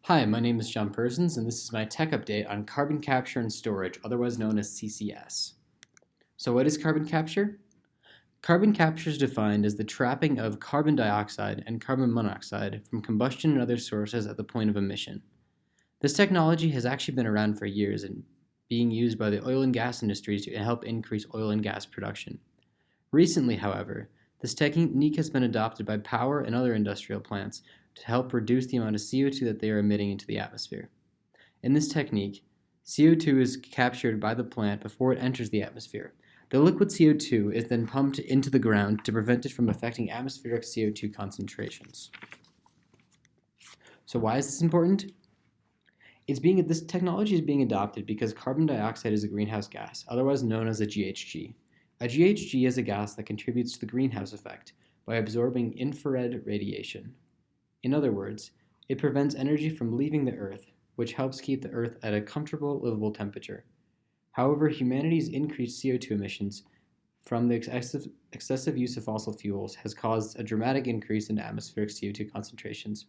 Hi, my name is John Persons, and this is my tech update on carbon capture and storage, otherwise known as CCS. So, what is carbon capture? Carbon capture is defined as the trapping of carbon dioxide and carbon monoxide from combustion and other sources at the point of emission. This technology has actually been around for years and being used by the oil and gas industries to help increase oil and gas production. Recently, however, this technique has been adopted by power and other industrial plants to help reduce the amount of CO2 that they are emitting into the atmosphere. In this technique, CO2 is captured by the plant before it enters the atmosphere. The liquid CO2 is then pumped into the ground to prevent it from affecting atmospheric CO2 concentrations. So why is this important? This technology is being adopted because carbon dioxide is a greenhouse gas, otherwise known as a GHG. A GHG is a gas that contributes to the greenhouse effect by absorbing infrared radiation. In other words, it prevents energy from leaving the Earth, which helps keep the Earth at a comfortable, livable temperature. However, humanity's increased CO2 emissions from the excessive use of fossil fuels has caused a dramatic increase in atmospheric CO2 concentrations.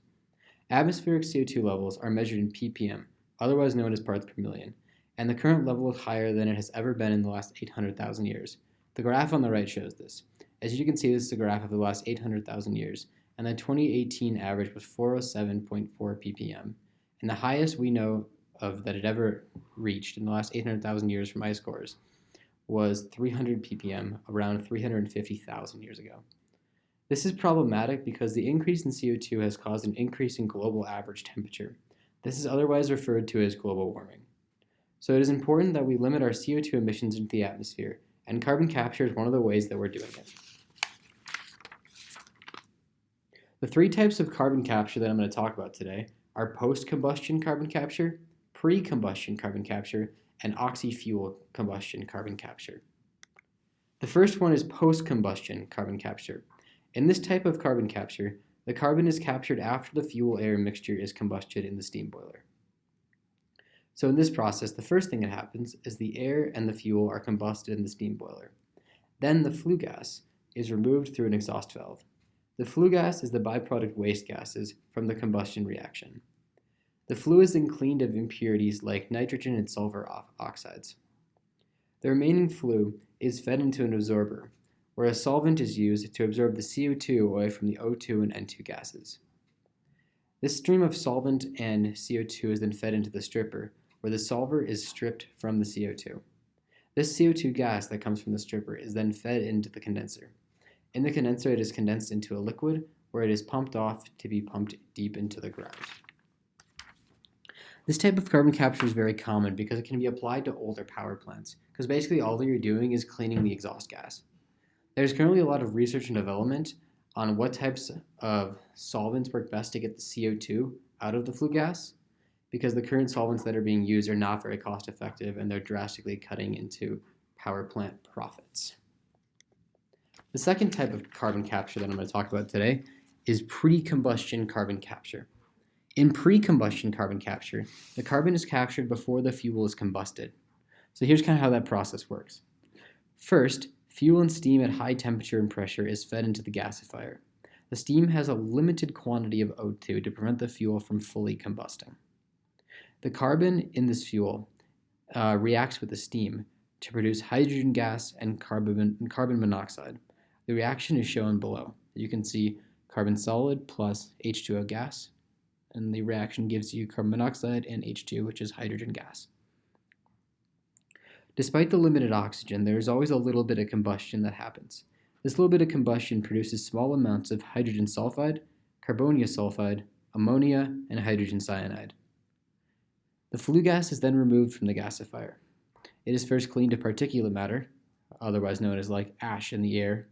Atmospheric CO2 levels are measured in ppm, otherwise known as parts per million, and the current level is higher than it has ever been in the last 800,000 years. The graph on the right shows this. As you can see, this is a graph of the last 800,000 years, and the 2018 average was 407.4 ppm, and the highest we know of that it ever reached in the last 800,000 years from ice cores was 300 ppm around 350,000 years ago. This is problematic because the increase in CO2 has caused an increase in global average temperature. This is otherwise referred to as global warming. So it is important that we limit our CO2 emissions into the atmosphere, and carbon capture is one of the ways that we're doing it. The three types of carbon capture that I'm going to talk about today are post-combustion carbon capture, pre-combustion carbon capture, and oxy-fuel combustion carbon capture. The first one is post-combustion carbon capture. In this type of carbon capture, the carbon is captured after the fuel-air mixture is combusted in the steam boiler. So in this process, the first thing that happens is the air and the fuel are combusted in the steam boiler. Then the flue gas is removed through an exhaust valve. The flue gas is the byproduct waste gases from the combustion reaction. The flue is then cleaned of impurities like nitrogen and sulfur oxides. The remaining flue is fed into an absorber, where a solvent is used to absorb the CO2 away from the O2 and N2 gases. This stream of solvent and CO2 is then fed into the stripper, where the solver is stripped from the CO2. This CO2 gas that comes from the stripper is then fed into the condenser. In the condenser, it is condensed into a liquid, where it is pumped off to be pumped deep into the ground. This type of carbon capture is very common because it can be applied to older power plants, because basically all that you're doing is cleaning the exhaust gas. There's currently a lot of research and development on what types of solvents work best to get the CO2 out of the flue gas, because the current solvents that are being used are not very cost effective and they're drastically cutting into power plant profits. The second type of carbon capture that I'm going to talk about today is pre-combustion carbon capture. In pre-combustion carbon capture, the carbon is captured before the fuel is combusted. So here's kind of how that process works. First, fuel and steam at high temperature and pressure is fed into the gasifier. The steam has a limited quantity of O2 to prevent the fuel from fully combusting. The carbon in this fuel reacts with the steam to produce hydrogen gas and carbon monoxide. The reaction is shown below. You can see carbon solid plus H2O gas, and the reaction gives you carbon monoxide and H2, which is hydrogen gas. Despite the limited oxygen, there is always a little bit of combustion that happens. This little bit of combustion produces small amounts of hydrogen sulfide, carbonium sulfide, ammonia, and hydrogen cyanide. The flue gas is then removed from the gasifier. It is first cleaned of particulate matter, otherwise known as like ash in the air,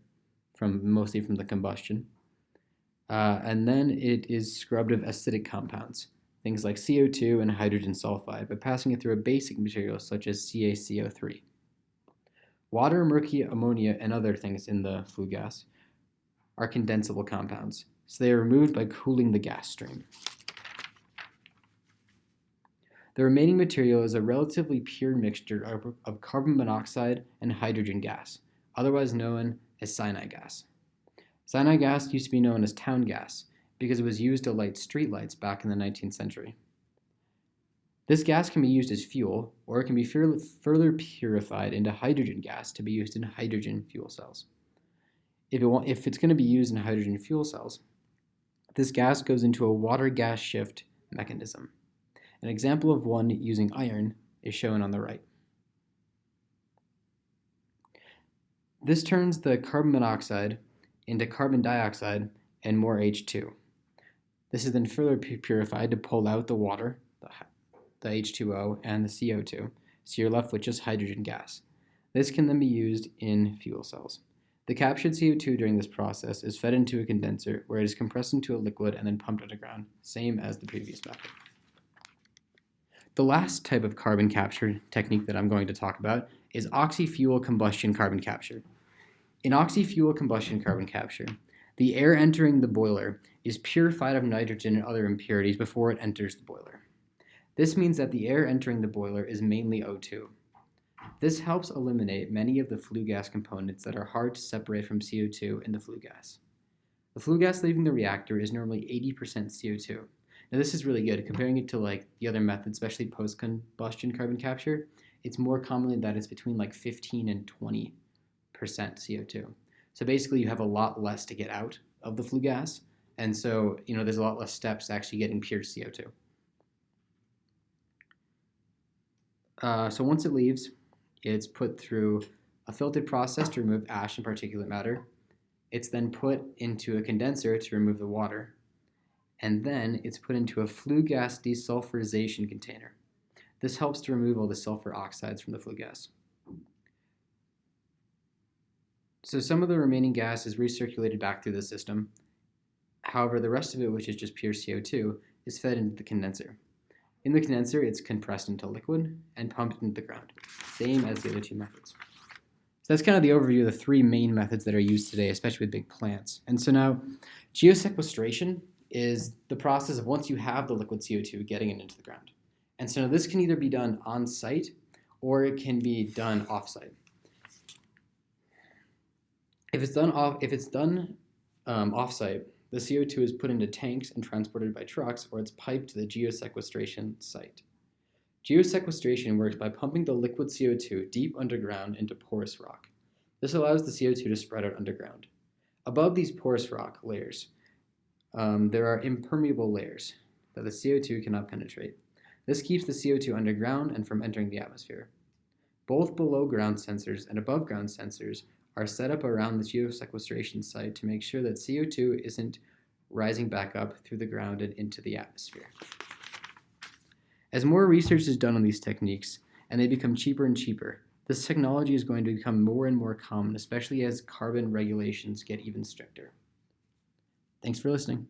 mostly from the combustion. And then it is scrubbed of acidic compounds, things like CO2 and hydrogen sulfide, by passing it through a basic material such as CaCO3. Water, mercury, ammonia, and other things in the flue gas are condensable compounds, so they are removed by cooling the gas stream. The remaining material is a relatively pure mixture of carbon monoxide and hydrogen gas, otherwise known as cyanide gas. Cyanide gas used to be known as town gas because it was used to light streetlights back in the 19th century. This gas can be used as fuel, or it can be further purified into hydrogen gas to be used in hydrogen fuel cells. If it's going to be used in hydrogen fuel cells, this gas goes into a water-gas shift mechanism. An example of one using iron is shown on the right. This turns the carbon monoxide into carbon dioxide and more H2. This is then further purified to pull out the water, the H2O, and the CO2, so you're left with just hydrogen gas. This can then be used in fuel cells. The captured CO2 during this process is fed into a condenser where it is compressed into a liquid and then pumped underground, same as the previous method. The last type of carbon capture technique that I'm going to talk about is oxy-fuel combustion carbon capture. In oxy-fuel combustion carbon capture, the air entering the boiler is purified of nitrogen and other impurities before it enters the boiler. This means that the air entering the boiler is mainly O2. This helps eliminate many of the flue gas components that are hard to separate from CO2 in the flue gas. The flue gas leaving the reactor is normally 80% CO2. Now this is really good. Comparing it to the other methods, especially post-combustion carbon capture, it's more commonly that it's between 15 and 20% CO2. So basically you have a lot less to get out of the flue gas, and so there's a lot less steps to actually getting pure CO2. So once it leaves, it's put through a filtered process to remove ash and particulate matter. It's then put into a condenser to remove the water. And then it's put into a flue gas desulfurization container. This helps to remove all the sulfur oxides from the flue gas. So some of the remaining gas is recirculated back through the system. However, the rest of it, which is just pure CO2, is fed into the condenser. In the condenser, it's compressed into liquid and pumped into the ground, same as the other two methods. So that's kind of the overview of the three main methods that are used today, especially with big plants. And so now, geosequestration is the process of once you have the liquid CO2 getting it into the ground. And so now this can either be done on site or it can be done off site. If it's done off site, the CO2 is put into tanks and transported by trucks, or it's piped to the geosequestration site. Geosequestration works by pumping the liquid CO2 deep underground into porous rock. This allows the CO2 to spread out underground. Above these porous rock layers, there are impermeable layers that the CO2 cannot penetrate. This keeps the CO2 underground and from entering the atmosphere. Both below ground sensors and above ground sensors are set up around the geosequestration site to make sure that CO2 isn't rising back up through the ground and into the atmosphere. As more research is done on these techniques and they become cheaper and cheaper, this technology is going to become more and more common, especially as carbon regulations get even stricter. Thanks for listening.